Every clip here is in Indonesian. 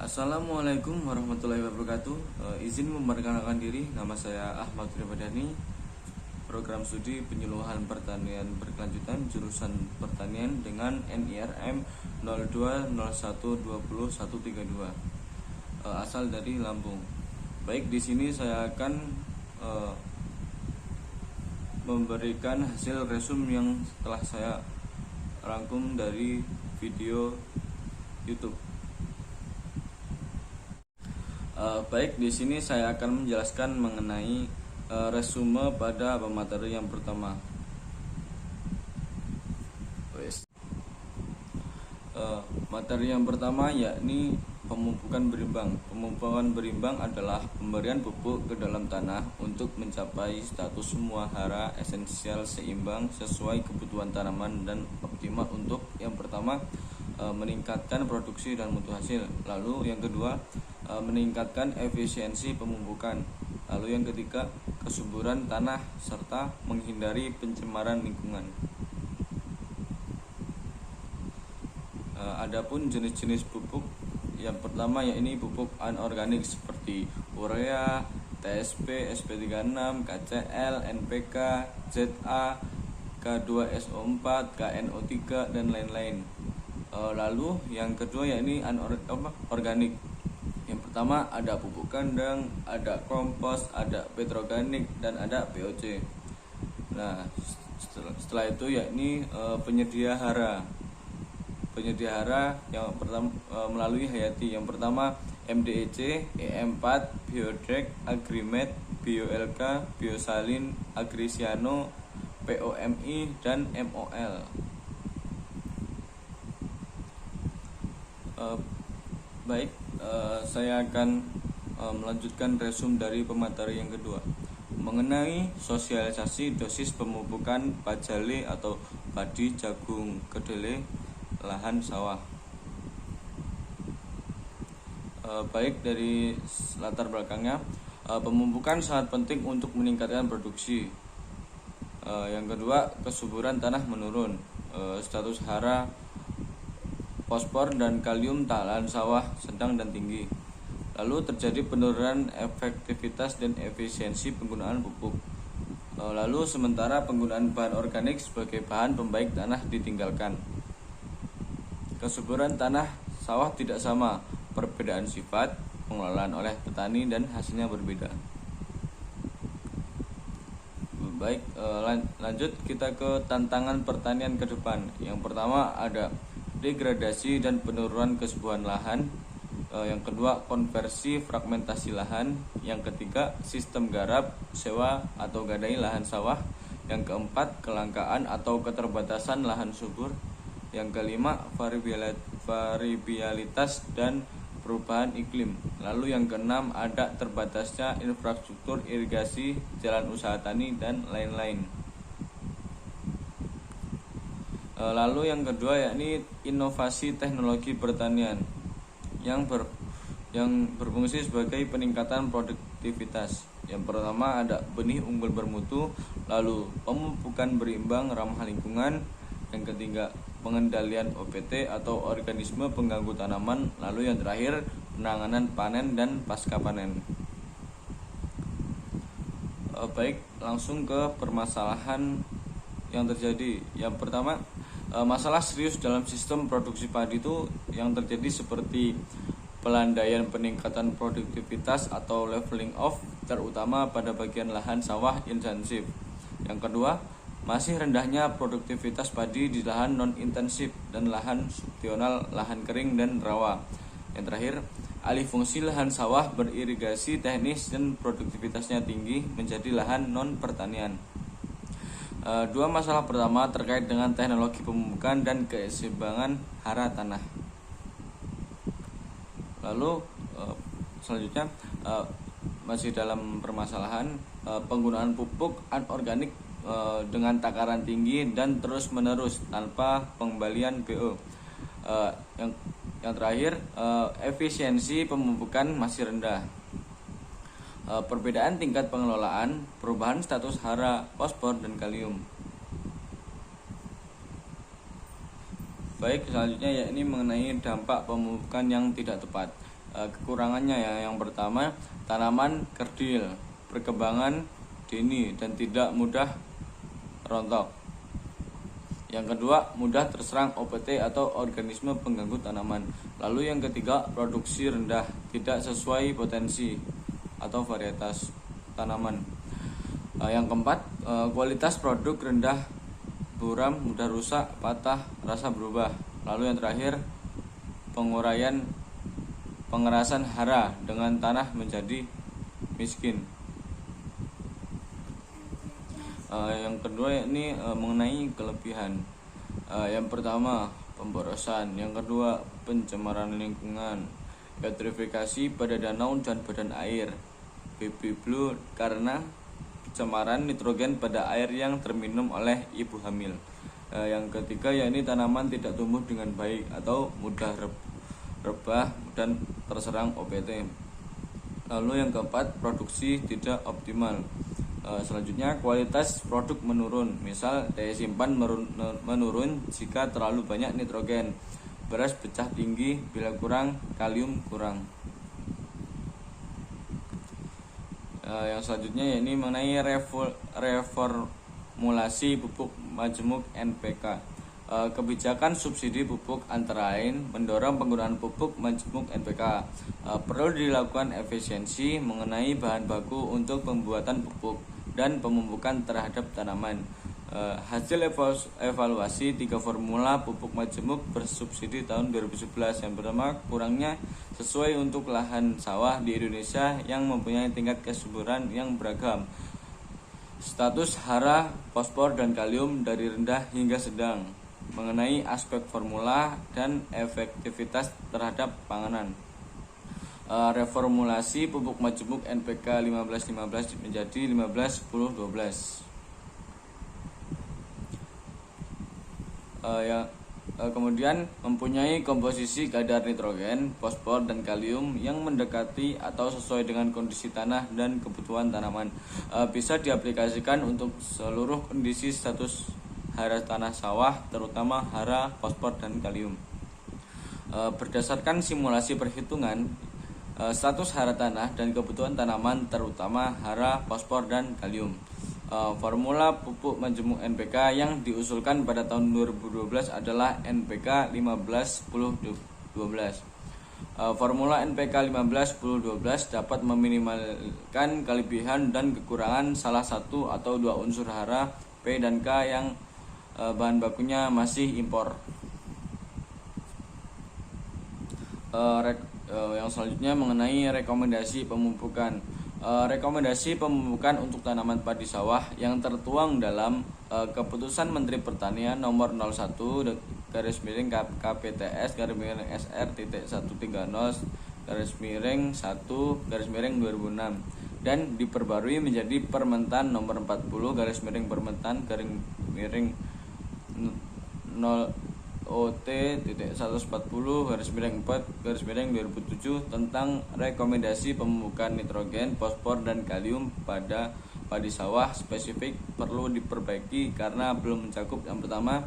Assalamualaikum warahmatullahi wabarakatuh. Izin memperkenalkan diri, nama saya Ahmad Ribadani. Program studi penyuluhan pertanian berkelanjutan jurusan pertanian dengan NIRM 0201200132. Asal dari Lampung. Baik, di sini saya akan memberikan hasil resume yang telah saya rangkum dari video YouTube. Baik, di sini saya akan menjelaskan mengenai resume pada pemateri yang pertama. Materi yang pertama yakni pemupukan berimbang. Pemupukan berimbang adalah pemberian pupuk ke dalam tanah untuk mencapai status semua hara esensial seimbang sesuai kebutuhan tanaman dan optimal untuk yang pertama meningkatkan produksi dan mutu hasil. Lalu yang kedua meningkatkan efisiensi pemupukan. Lalu yang ketiga kesuburan tanah serta menghindari pencemaran lingkungan. Adapun jenis-jenis pupuk, yang pertama yakni pupuk anorganik seperti urea, TSP, SP36, KCL, NPK, ZA, K2SO4, KNO3 dan lain-lain. Lalu yang kedua yakni organik. Yang pertama ada pupuk kandang, ada kompos, ada petroorganik dan ada POC. Nah, setelah itu yakni penyedia hara. Penyedia hara yang pertama melalui Hayati. Yang pertama MDEC, EM4, Biodrek, Agrimet, BioLK, Biosalin, Agrisiano, POMI dan MOL. Baik, saya akan melanjutkan resume dari pemateri yang kedua mengenai sosialisasi dosis pemupukan pajale atau padi, jagung, kedelai, lahan sawah. Baik, dari latar belakangnya, pemupukan sangat penting untuk meningkatkan produksi. Yang kedua, kesuburan tanah menurun, status hara, fosfor dan kalium lahan sawah sedang dan tinggi. Lalu terjadi penurunan efektivitas dan efisiensi penggunaan pupuk. Lalu sementara penggunaan bahan organik sebagai bahan pembaik tanah ditinggalkan. Kesuburan tanah sawah tidak sama, perbedaan sifat, pengelolaan oleh petani dan hasilnya berbeda. Baik, lanjut kita ke tantangan pertanian ke depan. Yang pertama ada degradasi dan penurunan kesuburan lahan. Yang kedua konversi fragmentasi lahan. Yang ketiga sistem garap, sewa atau gadai lahan sawah. Yang keempat kelangkaan atau keterbatasan lahan subur. Yang kelima variabilitas dan perubahan iklim. Lalu yang keenam ada terbatasnya infrastruktur irigasi, jalan usaha tani dan lain-lain. Lalu yang kedua yakni inovasi teknologi pertanian yang berfungsi sebagai peningkatan produktivitas. Yang pertama ada benih unggul bermutu, lalu pemupukan berimbang ramah lingkungan. Yang ketiga pengendalian OPT atau organisme pengganggu tanaman. Lalu yang terakhir penanganan panen dan pasca panen. Baik, langsung ke permasalahan yang terjadi. Yang pertama, masalah serius dalam sistem produksi padi itu yang terjadi seperti pelandaian peningkatan produktivitas atau leveling off, terutama pada bagian lahan sawah intensif. Yang kedua, masih rendahnya produktivitas padi di lahan non-intensif dan lahan subsional, lahan kering dan rawa. Yang terakhir, alih fungsi lahan sawah beririgasi teknis dan produktivitasnya tinggi menjadi lahan non-pertanian. Dua masalah pertama terkait dengan teknologi pemupukan dan keseimbangan hara tanah. Lalu selanjutnya masih dalam permasalahan penggunaan pupuk anorganik dengan takaran tinggi dan terus menerus tanpa pengembalian BO. Yang terakhir efisiensi pemupukan masih rendah. Perbedaan tingkat pengelolaan, perubahan status hara, fosfor dan kalium. Baik, selanjutnya yakni mengenai dampak pemupukan yang tidak tepat. kekurangannya ya. Yang pertama, tanaman kerdil, perkembangan dini dan tidak mudah rontok. Yang kedua, mudah terserang OPT atau organisme pengganggu tanaman. Lalu yang ketiga, produksi rendah, tidak sesuai potensi atau varietas tanaman. Yang keempat, kualitas produk rendah, buram, mudah rusak, patah, rasa berubah. Lalu yang terakhir, pengerasan hara dengan tanah menjadi miskin. Yang kedua ini mengenai kelebihan. Yang pertama, pemborosan. Yang kedua, pencemaran lingkungan, eutrofifikasi pada danau dan badan air, baby blue karena pencemaran nitrogen pada air yang terminum oleh ibu hamil. Yang ketiga, yakni tanaman tidak tumbuh dengan baik atau mudah rebah dan terserang OPT. Lalu yang keempat, produksi tidak optimal. Selanjutnya, kualitas produk menurun. Misal, daya simpan menurun jika terlalu banyak nitrogen. Beras pecah tinggi bila kurang kalium kurang. Yang selanjutnya yakni mengenai reformulasi pupuk majemuk NPK. Kebijakan subsidi pupuk antara lain mendorong penggunaan pupuk majemuk NPK. Perlu dilakukan efisiensi mengenai bahan baku untuk pembuatan pupuk dan pemupukan terhadap tanaman. Hasil evaluasi 3 formula pupuk majemuk bersubsidi tahun 2011. Yang pertama, kurangnya sesuai untuk lahan sawah di Indonesia yang mempunyai tingkat kesuburan yang beragam. Status hara, fosfor, dan kalium dari rendah hingga sedang. Mengenai aspek formula dan efektivitas terhadap panganan. Reformulasi pupuk majemuk NPK 15-15 menjadi 15-10-12. Kemudian mempunyai komposisi kadar nitrogen, fosfor, dan kalium yang mendekati atau sesuai dengan kondisi tanah dan kebutuhan tanaman. Bisa diaplikasikan untuk seluruh kondisi status hara tanah sawah, terutama hara, fosfor, dan kalium. Berdasarkan simulasi perhitungan status hara tanah dan kebutuhan tanaman, terutama hara, fosfor, dan kalium. Formula pupuk majemuk NPK yang diusulkan pada tahun 2012 adalah NPK 15-10-12. Formula NPK 15-10-12 dapat meminimalkan kelebihan dan kekurangan salah satu atau dua unsur hara P dan K yang bahan bakunya masih impor. Yang selanjutnya mengenai rekomendasi pemupukan. Rekomendasi pemupukan untuk tanaman padi sawah yang tertuang dalam Keputusan Menteri Pertanian nomor 01 KPTS SR.130/1/2006 dan diperbarui menjadi Permentan nomor 40 Permentan 0OT.140/4/2007 tentang rekomendasi pemupukan nitrogen, fosfor, dan kalium pada padi sawah. Spesifik perlu diperbaiki karena belum mencakup. Yang pertama,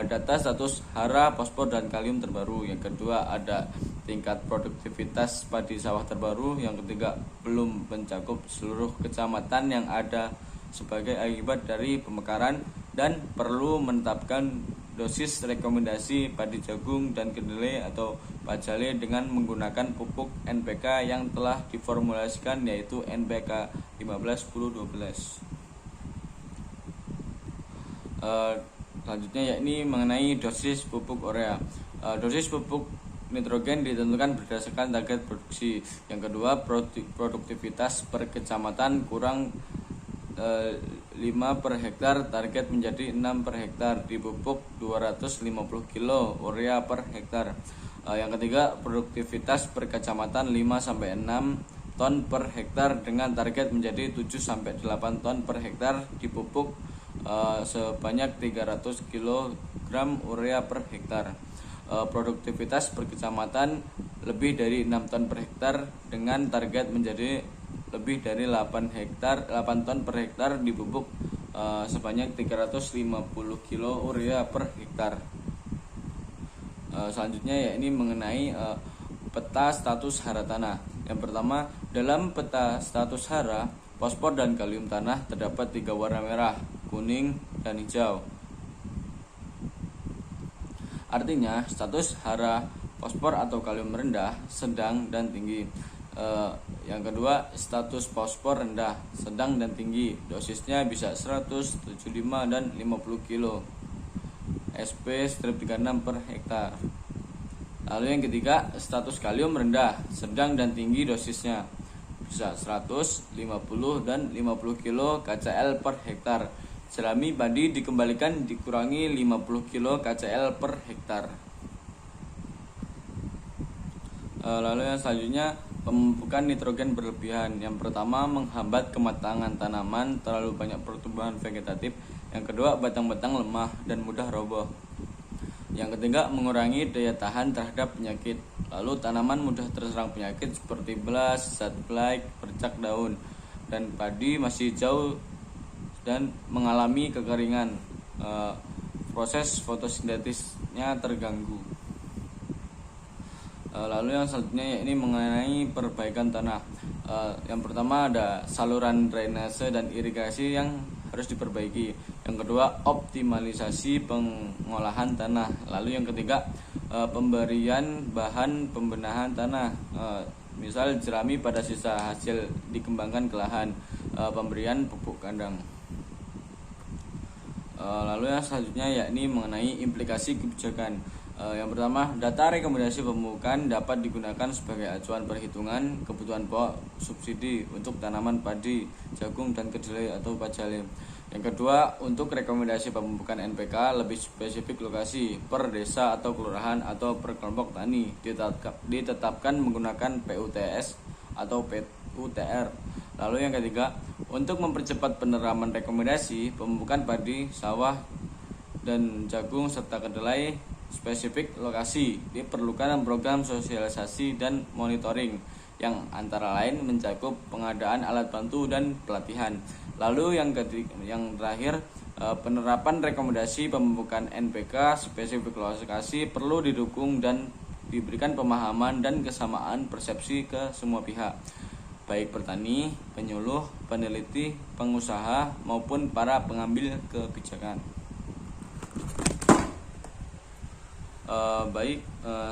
data status hara, fosfor, dan kalium terbaru. Yang kedua, ada tingkat produktivitas padi sawah terbaru. Yang ketiga, belum mencakup seluruh kecamatan yang ada sebagai akibat dari pemekaran, dan perlu menetapkan dosis rekomendasi padi jagung dan kedelai atau pajale dengan menggunakan pupuk NPK yang telah diformulasikan, yaitu NPK 15-10-12. Selanjutnya yakni mengenai dosis pupuk urea. Dosis pupuk nitrogen ditentukan berdasarkan target produksi. Yang kedua, produktivitas per kecamatan kurang 5 per hektar, target menjadi 6 per hektar, dipupuk 250 kilo urea per hektar. Yang ketiga, produktivitas per kecamatan 5-6 ton per hektar dengan target menjadi 7-8 ton per hektar, dipupuk sebanyak 300 kg urea per hektar. Produktivitas per kecamatan lebih dari 6 ton per hektar dengan target menjadi lebih dari 8 ton per hektar, dipupuk sebanyak 350 kilo urea per hektar. Selanjutnya yakni mengenai peta status hara tanah. Yang pertama, dalam peta status hara, fosfor dan kalium tanah terdapat 3 warna merah, kuning, dan hijau. Artinya, status hara fosfor atau kalium rendah, sedang, dan tinggi. Yang kedua, status fosfor rendah, sedang, dan tinggi. Dosisnya bisa 100, 75, dan 50 kilo SP-36 per hektar. Lalu yang ketiga, status kalium rendah, sedang, dan tinggi. Dosisnya bisa 100, 50, dan 50 kilo KCl per hektar. Jerami padi dikembalikan dikurangi 50 kilo KCl per hektar. Lalu yang selanjutnya, pemupukan nitrogen berlebihan. Yang pertama, menghambat kematangan tanaman, terlalu banyak pertumbuhan vegetatif. Yang kedua, batang-batang lemah dan mudah roboh. Yang ketiga, mengurangi daya tahan terhadap penyakit. Lalu tanaman mudah terserang penyakit seperti belas, zat blight, bercak daun. Dan padi masih jauh dan mengalami kekeringan. Proses fotosintetisnya terganggu. Lalu yang selanjutnya yakni mengenai perbaikan tanah. Yang pertama ada saluran drainase dan irigasi yang harus diperbaiki. Yang kedua, optimalisasi pengolahan tanah. Lalu yang ketiga, pemberian bahan pembenahan tanah. Misal jerami pada sisa hasil dikembangkan ke lahan. Pemberian pupuk kandang. Lalu yang selanjutnya yakni mengenai implikasi kebijakan. Yang pertama, data rekomendasi pemupukan dapat digunakan sebagai acuan perhitungan kebutuhan pokok subsidi untuk tanaman padi, jagung, dan kedelai atau pajale. Yang kedua, untuk rekomendasi pemupukan NPK lebih spesifik lokasi per desa atau kelurahan atau per kelompok tani ditetapkan menggunakan PUTS atau PUTR. Lalu yang ketiga, untuk mempercepat penerapan rekomendasi pemupukan padi, sawah, dan jagung serta kedelai spesifik lokasi, diperlukan program sosialisasi dan monitoring yang antara lain mencakup pengadaan alat bantu dan pelatihan. Lalu yang terakhir, penerapan rekomendasi pemupukan NPK spesifik lokasi perlu didukung dan diberikan pemahaman dan kesamaan persepsi ke semua pihak, baik petani, penyuluh, peneliti, pengusaha, maupun para pengambil kebijakan.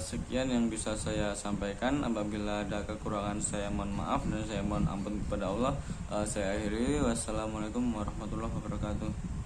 Sekian yang bisa saya sampaikan. Apabila ada kekurangan saya mohon maaf dan saya mohon ampun kepada Allah. Saya akhiri. Wassalamualaikum warahmatullahi wabarakatuh.